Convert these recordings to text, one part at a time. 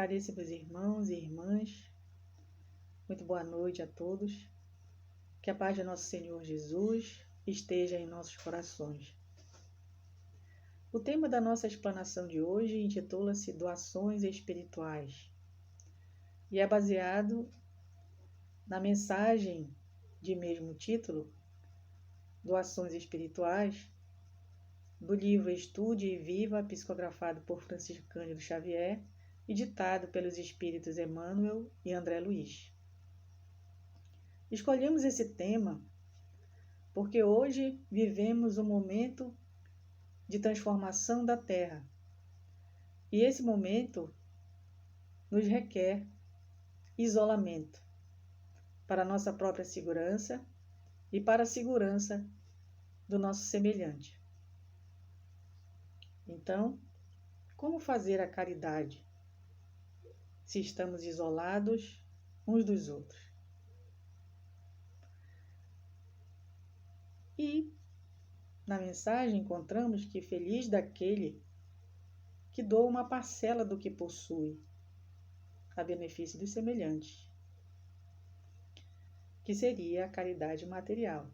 Caríssimos irmãos e irmãs, muito boa noite a todos. Que a paz de nosso Senhor Jesus esteja em nossos corações. O tema da nossa explanação de hoje intitula-se Doações Espirituais e é baseado na mensagem de mesmo título, Doações Espirituais, do livro Estude e Viva, psicografado por Francisco Cândido Xavier e ditado pelos espíritos Emmanuel e André Luiz. Escolhemos esse tema porque hoje vivemos um momento de transformação da Terra e esse momento nos requer isolamento para a nossa própria segurança e para a segurança do nosso semelhante. Então, como fazer a caridade se estamos isolados uns dos outros? E na mensagem encontramos que feliz daquele que doa uma parcela do que possui a benefício dos semelhantes, que seria a caridade material.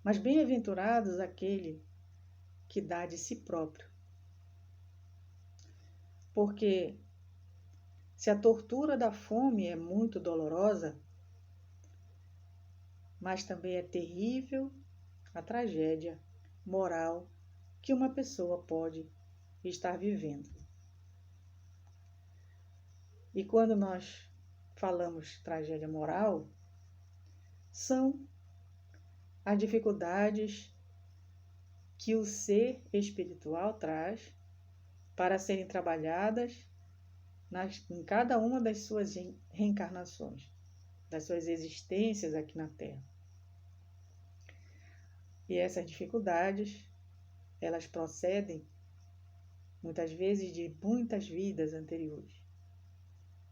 Mas bem-aventurados aquele que dá de si próprio. Porque se a tortura da fome é muito dolorosa, mas também é terrível a tragédia moral que uma pessoa pode estar vivendo. E quando nós falamos tragédia moral, são as dificuldades que o ser espiritual traz para serem trabalhadas em cada uma das suas reencarnações, das suas existências aqui na Terra. E essas dificuldades, elas procedem muitas vezes de muitas vidas anteriores,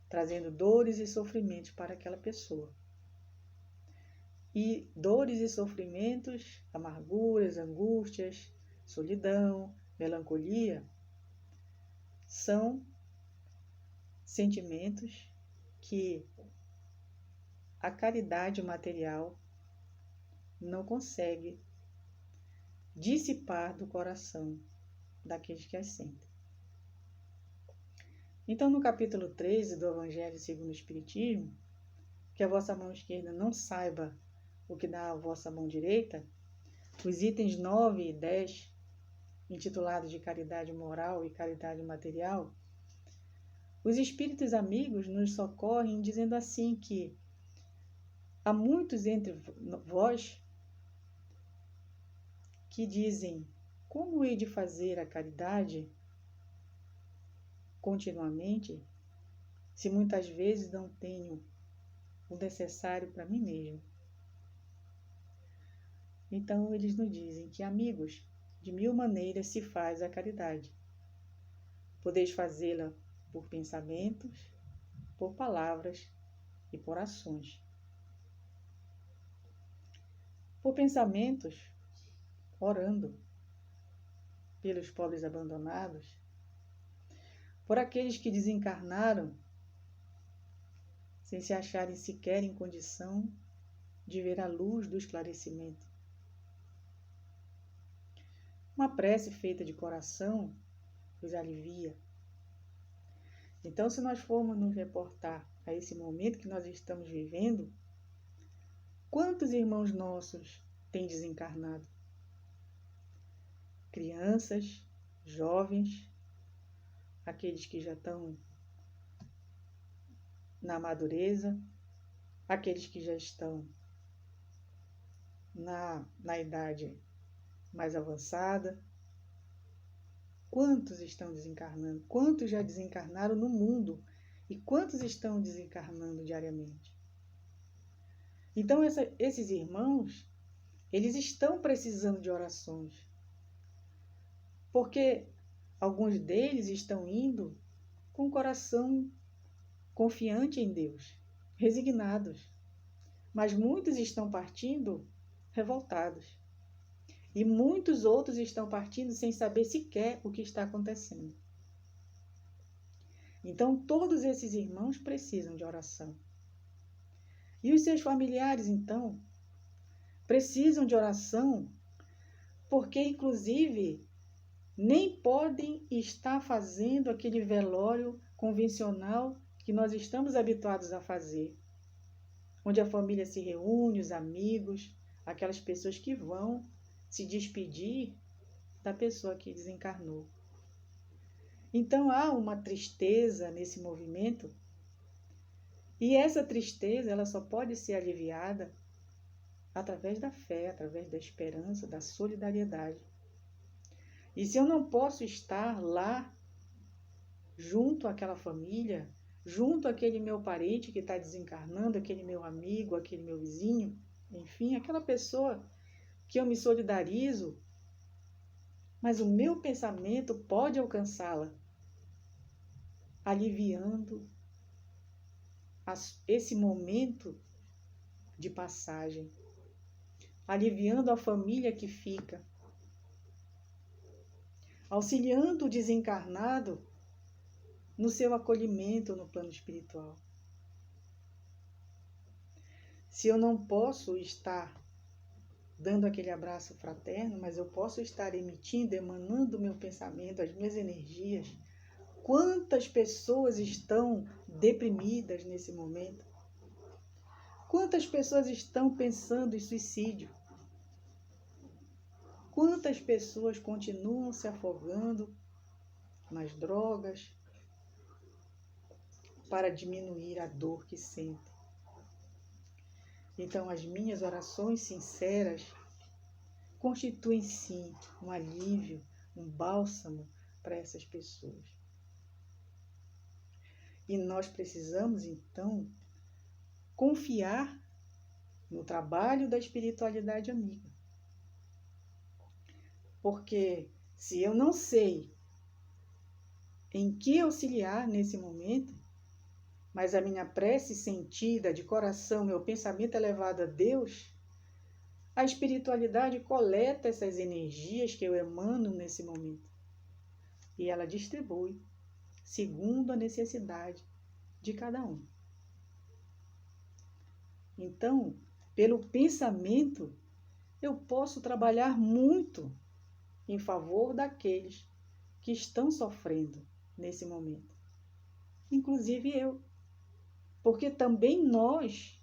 trazendo dores e sofrimentos para aquela pessoa. E dores e sofrimentos, amarguras, angústias, solidão, melancolia, são sentimentos que a caridade material não consegue dissipar do coração daqueles que as sentem. Então, no capítulo 13 do Evangelho segundo o Espiritismo, que a vossa mão esquerda não saiba o que dá a vossa mão direita, os itens 9 e 10, intitulados de caridade moral e caridade material, os espíritos amigos nos socorrem dizendo assim que há muitos entre vós que dizem: como hei de fazer a caridade continuamente, se muitas vezes não tenho o necessário para mim mesmo? Então eles nos dizem que, amigos, de 1000 maneiras se faz a caridade. Podeis fazê-la por pensamentos, por palavras e por ações. Por pensamentos, orando pelos pobres abandonados, por aqueles que desencarnaram sem se acharem sequer em condição de ver a luz do esclarecimento. Uma prece feita de coração os alivia. Então, se nós formos nos reportar a esse momento que nós estamos vivendo, quantos irmãos nossos têm desencarnado? Crianças, jovens, aqueles que já estão na madureza, aqueles que já estão na idade mais avançada. Quantos estão desencarnando? Quantos já desencarnaram no mundo? E quantos estão desencarnando diariamente? Então, esses irmãos, eles estão precisando de orações. Porque alguns deles estão indo com o coração confiante em Deus, resignados. Mas muitos estão partindo revoltados. E muitos outros estão partindo sem saber sequer o que está acontecendo. Então, todos esses irmãos precisam de oração. E os seus familiares, então, precisam de oração, porque, inclusive, nem podem estar fazendo aquele velório convencional que nós estamos habituados a fazer, onde a família se reúne, os amigos, aquelas pessoas que vão se despedir da pessoa que desencarnou. Então há uma tristeza nesse movimento, e essa tristeza ela só pode ser aliviada através da fé, através da esperança, da solidariedade. E se eu não posso estar lá, junto àquela família, junto àquele meu parente que está desencarnando, aquele meu amigo, aquele meu vizinho, enfim, aquela pessoa que eu me solidarizo, mas o meu pensamento pode alcançá-la, aliviando esse momento de passagem, aliviando a família que fica, auxiliando o desencarnado no seu acolhimento no plano espiritual. Se eu não posso estar dando aquele abraço fraterno, mas eu posso estar emitindo, emanando o meu pensamento, as minhas energias. Quantas pessoas estão deprimidas nesse momento? Quantas pessoas estão pensando em suicídio? Quantas pessoas continuam se afogando nas drogas para diminuir a dor que sentem? Então, as minhas orações sinceras constituem, sim, um alívio, um bálsamo para essas pessoas. E nós precisamos, então, confiar no trabalho da espiritualidade amiga. Porque se eu não sei em que auxiliar nesse momento, mas a minha prece sentida de coração, meu pensamento elevado a Deus, a espiritualidade coleta essas energias que eu emano nesse momento e ela distribui segundo a necessidade de cada um. Então, pelo pensamento, eu posso trabalhar muito em favor daqueles que estão sofrendo nesse momento, inclusive eu, porque também nós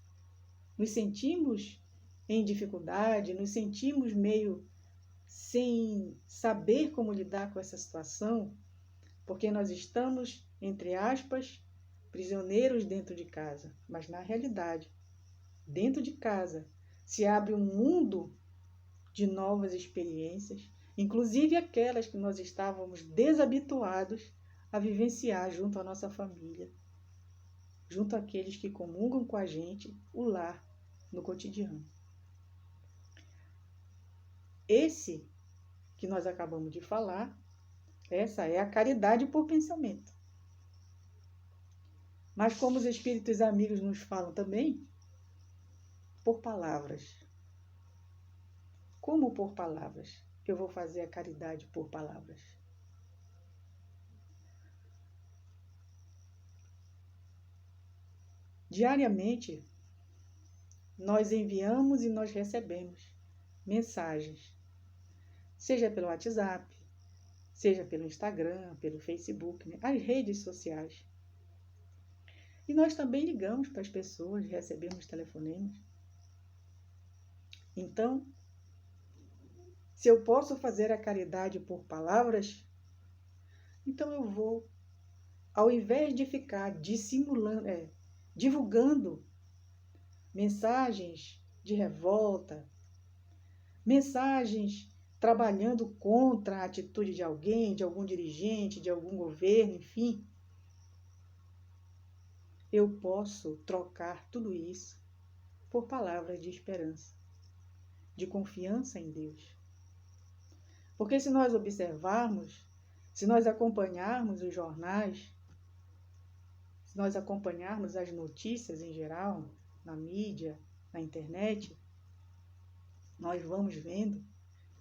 nos sentimos em dificuldade, nos sentimos meio sem saber como lidar com essa situação, porque nós estamos, entre aspas, prisioneiros dentro de casa, mas na realidade, dentro de casa, se abre um mundo de novas experiências, inclusive aquelas que nós estávamos desabituados a vivenciar junto à nossa família, junto àqueles que comungam com a gente o lar no cotidiano. Esse que nós acabamos de falar, essa é a caridade por pensamento. Mas como os espíritos amigos nos falam também, por palavras. Como por palavras? Eu vou fazer a caridade por palavras. Diariamente, nós enviamos e nós recebemos mensagens, seja pelo WhatsApp, seja pelo Instagram, pelo Facebook, né? As redes sociais. E nós também ligamos para as pessoas, recebemos telefonemas. Então, se eu posso fazer a caridade por palavras, então eu vou, ao invés de ficar divulgando mensagens de revolta, mensagens trabalhando contra a atitude de alguém, de algum dirigente, de algum governo, enfim, eu posso trocar tudo isso por palavras de esperança, de confiança em Deus. Porque se nós observarmos, se nós acompanharmos os jornais, se nós acompanharmos as notícias em geral, na mídia, na internet, nós vamos vendo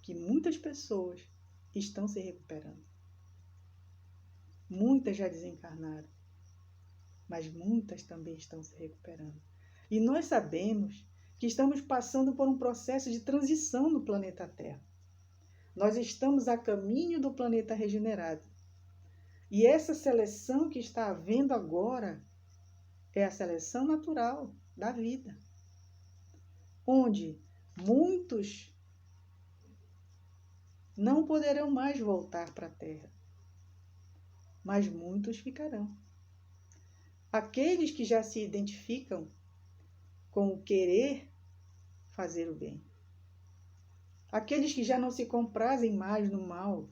que muitas pessoas estão se recuperando. Muitas já desencarnaram. mas muitas também estão se recuperando. E nós sabemos que estamos passando por um processo de transição no planeta Terra. Nós estamos a caminho do planeta regenerado. E essa seleção que está havendo agora é a seleção natural da vida, onde muitos não poderão mais voltar para a Terra, mas muitos ficarão. Aqueles que já se identificam com o querer fazer o bem. Aqueles que já não se comprazem mais no mal,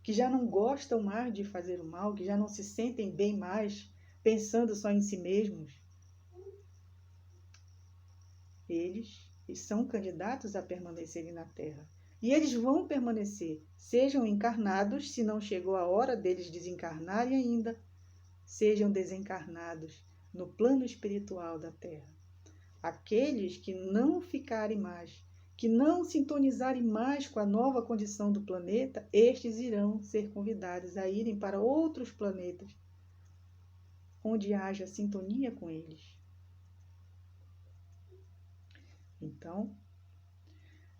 que já não gostam mais de fazer o mal, que já não se sentem bem mais, pensando só em si mesmos. Eles são candidatos a permanecerem na Terra. E eles vão permanecer, sejam encarnados, se não chegou a hora deles desencarnarem ainda, sejam desencarnados no plano espiritual da Terra. Aqueles que não ficarem mais, que não sintonizarem mais com a nova condição do planeta, estes irão ser convidados a irem para outros planetas, onde haja sintonia com eles. Então,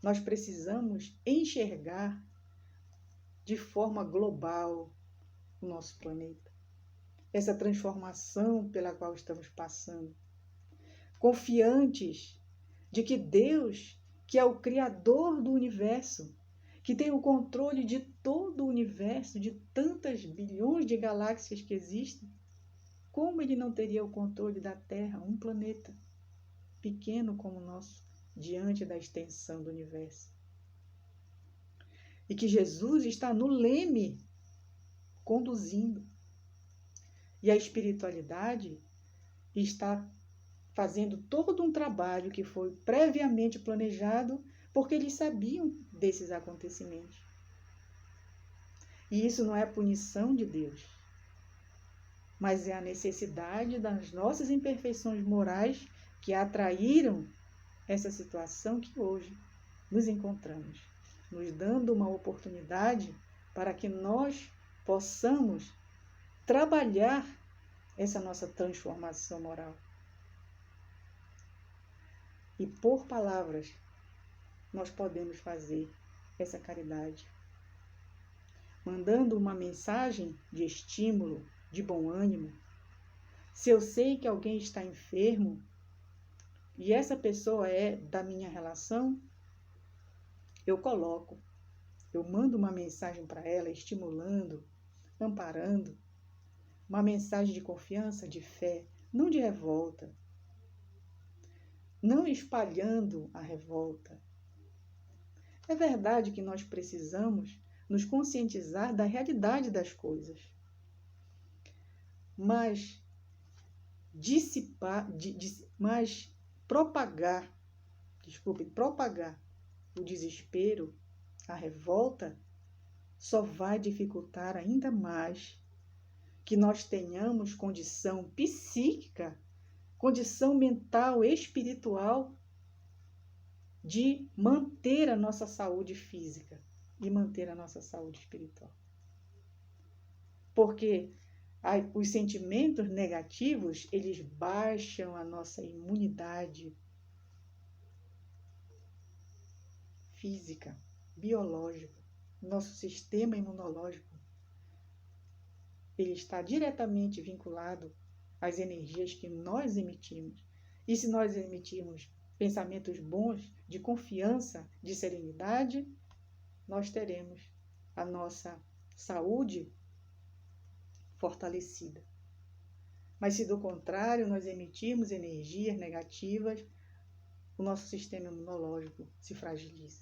nós precisamos enxergar de forma global o nosso planeta, essa transformação pela qual estamos passando, confiantes de que Deus, que é o Criador do universo, que tem o controle de todo o universo, de tantas bilhões de galáxias que existem, como Ele não teria o controle da Terra, um planeta pequeno como o nosso, diante da extensão do universo? E que Jesus está no leme, conduzindo. E a espiritualidade está fazendo todo um trabalho que foi previamente planejado, porque eles sabiam desses acontecimentos. E isso não é punição de Deus, mas é a necessidade das nossas imperfeições morais que atraíram essa situação que hoje nos encontramos, nos dando uma oportunidade para que nós possamos trabalhar essa nossa transformação moral. E por palavras, nós podemos fazer essa caridade. Mandando uma mensagem de estímulo, de bom ânimo. Se eu sei que alguém está enfermo e essa pessoa é da minha relação, eu mando uma mensagem para ela, estimulando, amparando, uma mensagem de confiança, de fé, não de revolta, não espalhando a revolta. É verdade que nós precisamos nos conscientizar da realidade das coisas, mas propagar o desespero, a revolta, só vai dificultar ainda mais que nós tenhamos condição psíquica, condição mental, espiritual, de manter a nossa saúde física e manter a nossa saúde espiritual. Porque os sentimentos negativos, eles baixam a nossa imunidade física, biológica, nosso sistema imunológico. Ele está diretamente vinculado às energias que nós emitimos. E se nós emitirmos pensamentos bons, de confiança, de serenidade, nós teremos a nossa saúde fortalecida. Mas se do contrário nós emitirmos energias negativas, o nosso sistema imunológico se fragiliza.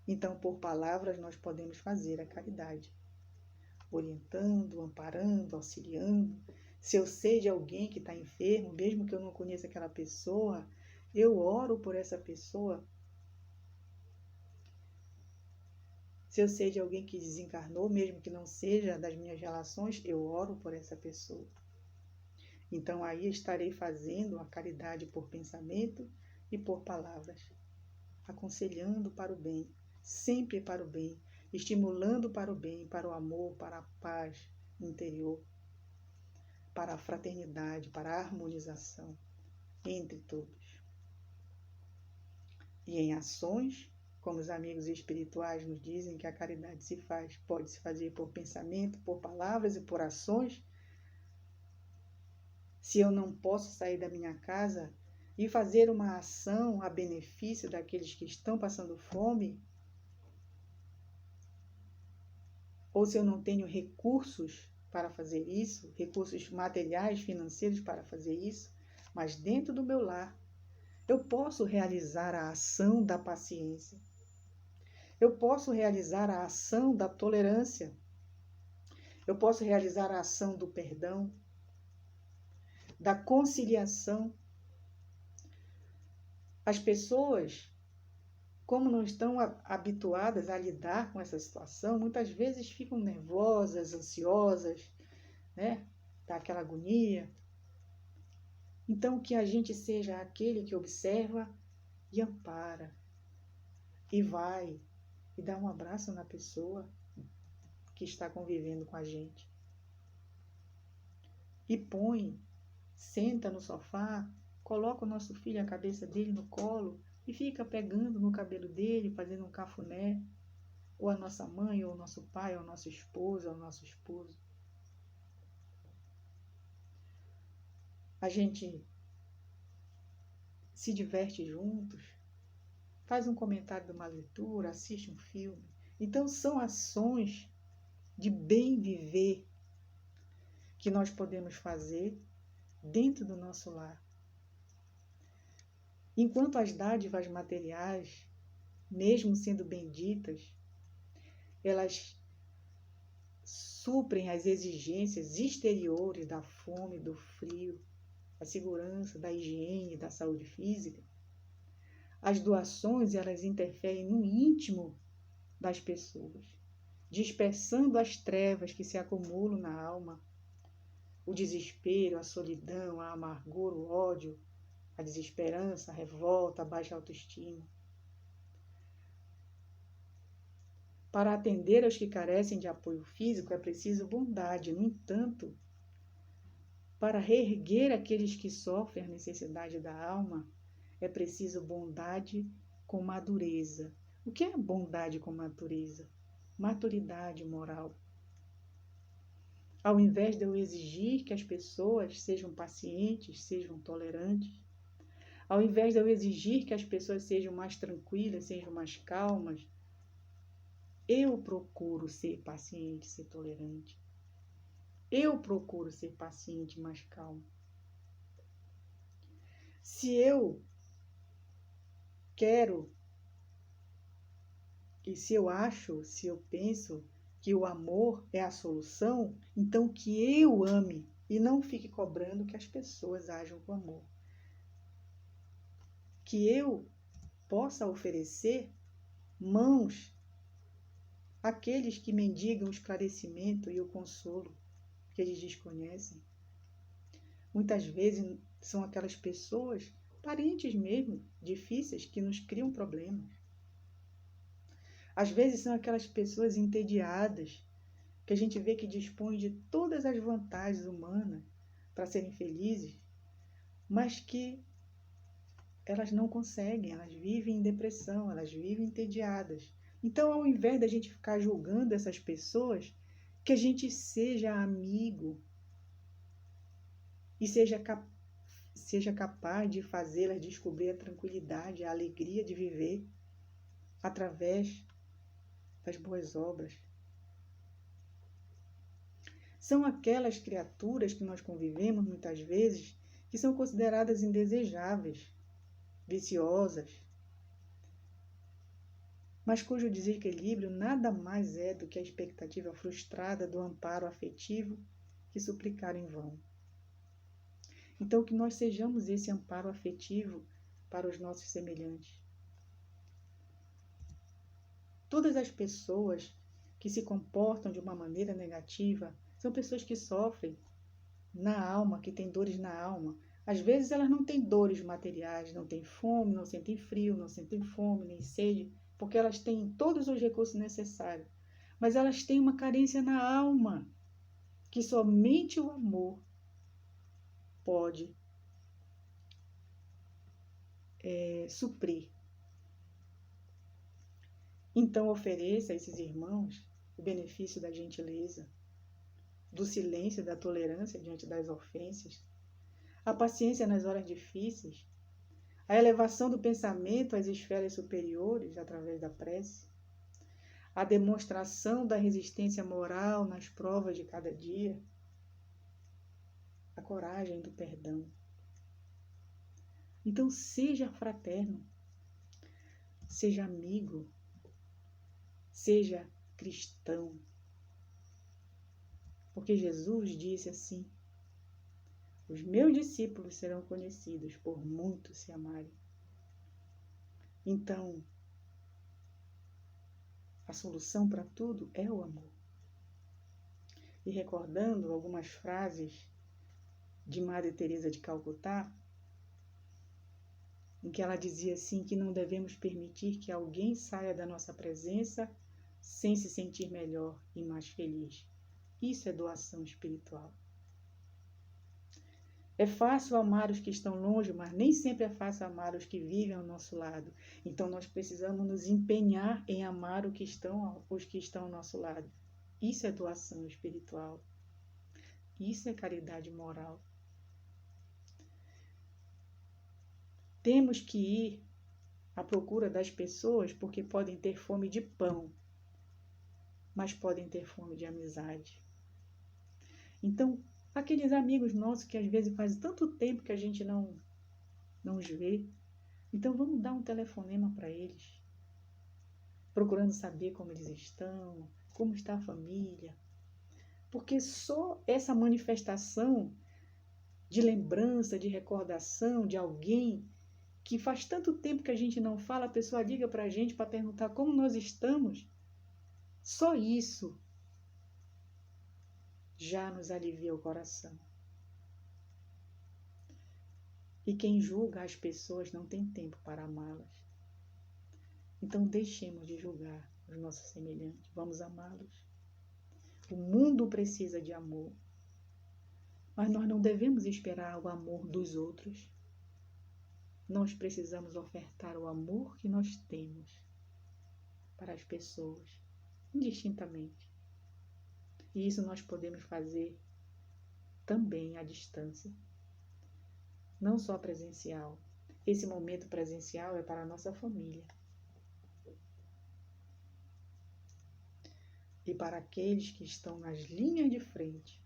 Então, por palavras, nós podemos fazer a caridade, orientando, amparando, auxiliando. Se eu sei de alguém que está enfermo, mesmo que eu não conheça aquela pessoa, eu oro por essa pessoa. Se eu sei de alguém que desencarnou, mesmo que não seja das minhas relações, eu oro por essa pessoa. Então, aí estarei fazendo a caridade por pensamento e por palavras, aconselhando para o bem, sempre para o bem, estimulando para o bem, para o amor, para a paz interior, para a fraternidade, para a harmonização entre todos. E em ações, como os amigos espirituais nos dizem que a caridade se faz, pode se fazer por pensamento, por palavras e por ações. Se eu não posso sair da minha casa e fazer uma ação a benefício daqueles que estão passando fome, ou se eu não tenho recursos para fazer isso, recursos materiais, financeiros para fazer isso, mas dentro do meu lar, eu posso realizar a ação da paciência. Eu posso realizar a ação da tolerância. Eu posso realizar a ação do perdão, da conciliação. As pessoas, como não estão habituadas a lidar com essa situação, muitas vezes ficam nervosas, ansiosas, né? Dá aquela agonia. Então, que a gente seja aquele que observa e ampara, e vai, e dá um abraço na pessoa que está convivendo com a gente. E põe, senta no sofá, coloca o nosso filho, a cabeça dele no colo, e fica pegando no cabelo dele, fazendo um cafuné, ou a nossa mãe, ou o nosso pai, ou o nosso esposo, ou o nosso esposo. A gente se diverte juntos, faz um comentário de uma leitura, assiste um filme. Então, são ações de bem viver que nós podemos fazer dentro do nosso lar. Enquanto as dádivas materiais, mesmo sendo benditas, elas suprem as exigências exteriores da fome, do frio, da segurança, da higiene, da saúde física, as doações, elas interferem no íntimo das pessoas, dispersando as trevas que se acumulam na alma, o desespero, a solidão, a amargura, o ódio, a desesperança, a revolta, a baixa autoestima. Para atender aos que carecem de apoio físico é preciso bondade. No entanto, para reerguer aqueles que sofrem a necessidade da alma, é preciso bondade com madureza. O que é bondade com madureza? Maturidade moral. Ao invés de eu exigir que as pessoas sejam pacientes, sejam tolerantes, ao invés de eu exigir que as pessoas sejam mais tranquilas, sejam mais calmas, eu procuro ser paciente, ser tolerante. Eu procuro ser paciente, mais calmo. Se eu quero, e se eu acho, se eu penso que o amor é a solução, então que eu ame e não fique cobrando que as pessoas ajam com amor. Que eu possa oferecer mãos àqueles que mendigam o esclarecimento e o consolo que eles desconhecem. Muitas vezes são aquelas pessoas, parentes mesmo, difíceis, que nos criam problemas. Às vezes são aquelas pessoas entediadas, que a gente vê que dispõem de todas as vantagens humanas para serem felizes, mas que elas não conseguem, elas vivem em depressão, elas vivem entediadas. Então, ao invés da gente ficar julgando essas pessoas, que a gente seja amigo e seja capaz de fazê-las descobrir a tranquilidade, a alegria de viver através das boas obras. São aquelas criaturas que nós convivemos muitas vezes que são consideradas indesejáveis, viciosas, mas cujo desequilíbrio nada mais é do que a expectativa frustrada do amparo afetivo que suplicaram em vão. Então, que nós sejamos esse amparo afetivo para os nossos semelhantes. Todas as pessoas que se comportam de uma maneira negativa são pessoas que sofrem na alma, que têm dores na alma. Às vezes elas não têm dores materiais, não têm fome, não sentem frio, não sentem fome, nem sede, porque elas têm todos os recursos necessários. Mas elas têm uma carência na alma, que somente o amor pode suprir. Então, ofereça a esses irmãos o benefício da gentileza, do silêncio e da tolerância diante das ofensas, a paciência nas horas difíceis, a elevação do pensamento às esferas superiores através da prece, a demonstração da resistência moral nas provas de cada dia, a coragem do perdão. Então, seja fraterno, seja amigo, seja cristão. Porque Jesus disse assim: os meus discípulos serão conhecidos por muito se amarem. Então, a solução para tudo é o amor. E recordando algumas frases de Madre Teresa de Calcutá, em que ela dizia assim que não devemos permitir que alguém saia da nossa presença sem se sentir melhor e mais feliz. Isso é doação espiritual. É fácil amar os que estão longe, mas nem sempre é fácil amar os que vivem ao nosso lado. Então nós precisamos nos empenhar em amar os que estão ao nosso lado. Isso é doação espiritual. Isso é caridade moral. Temos que ir à procura das pessoas porque podem ter fome de pão, mas podem ter fome de amizade. Então, aqueles amigos nossos que às vezes faz tanto tempo que a gente não os vê, então vamos dar um telefonema para eles, procurando saber como eles estão, como está a família, porque só essa manifestação de lembrança, de recordação de alguém que faz tanto tempo que a gente não fala, a pessoa liga para a gente para perguntar como nós estamos, só isso já nos alivia o coração. E quem julga as pessoas não tem tempo para amá-las. Então deixemos de julgar os nossos semelhantes, vamos amá-los. O mundo precisa de amor, mas nós não devemos esperar o amor dos outros. Nós precisamos ofertar o amor que nós temos para as pessoas, indistintamente. E isso nós podemos fazer também à distância, não só presencial. Esse momento presencial é para a nossa família e para aqueles que estão nas linhas de frente,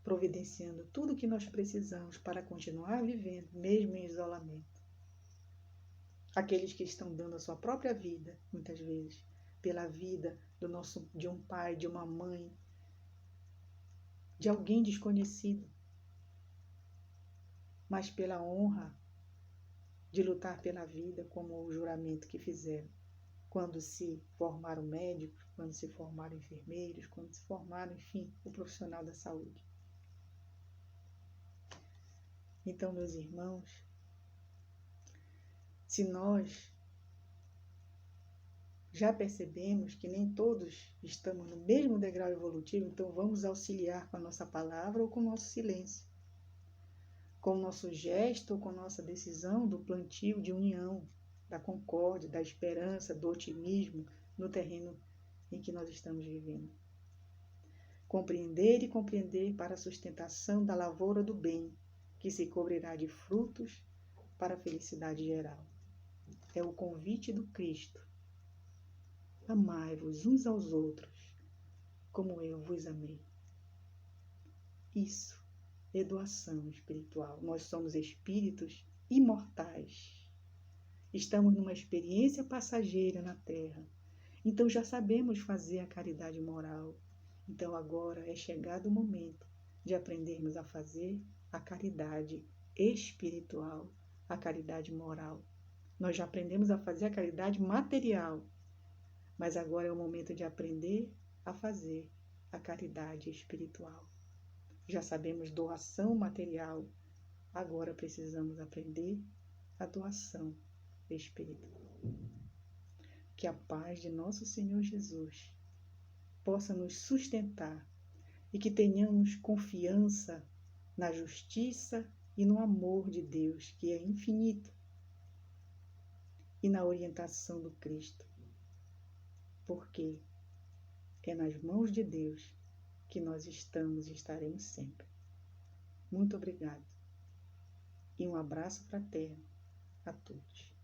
providenciando tudo o que nós precisamos para continuar vivendo, mesmo em isolamento. Aqueles que estão dando a sua própria vida, muitas vezes, pela vida de um pai, de uma mãe, de alguém desconhecido, mas pela honra de lutar pela vida, como o juramento que fizeram quando se formaram médicos, quando se formaram enfermeiros, quando se formaram, enfim, o profissional da saúde. Então, meus irmãos, se nós já percebemos que nem todos estamos no mesmo degrau evolutivo, então vamos auxiliar com a nossa palavra ou com o nosso silêncio, com o nosso gesto ou com a nossa decisão do plantio de união, da concórdia, da esperança, do otimismo no terreno em que nós estamos vivendo. Compreender e compreender para a sustentação da lavoura do bem, que se cobrirá de frutos para a felicidade geral. É o convite do Cristo. Amai-vos uns aos outros, como eu vos amei. Isso é doação espiritual. Nós somos espíritos imortais. Estamos numa experiência passageira na Terra. Então já sabemos fazer a caridade moral. Então agora é chegado o momento de aprendermos a fazer a caridade espiritual, a caridade moral. Nós já aprendemos a fazer a caridade material, mas agora é o momento de aprender a fazer a caridade espiritual. Já sabemos doação material, agora precisamos aprender a doação espiritual. Que a paz de nosso Senhor Jesus possa nos sustentar e que tenhamos confiança na justiça e no amor de Deus, que é infinito, e na orientação do Cristo, porque é nas mãos de Deus que nós estamos e estaremos sempre. Muito obrigado e um abraço fraterno a todos.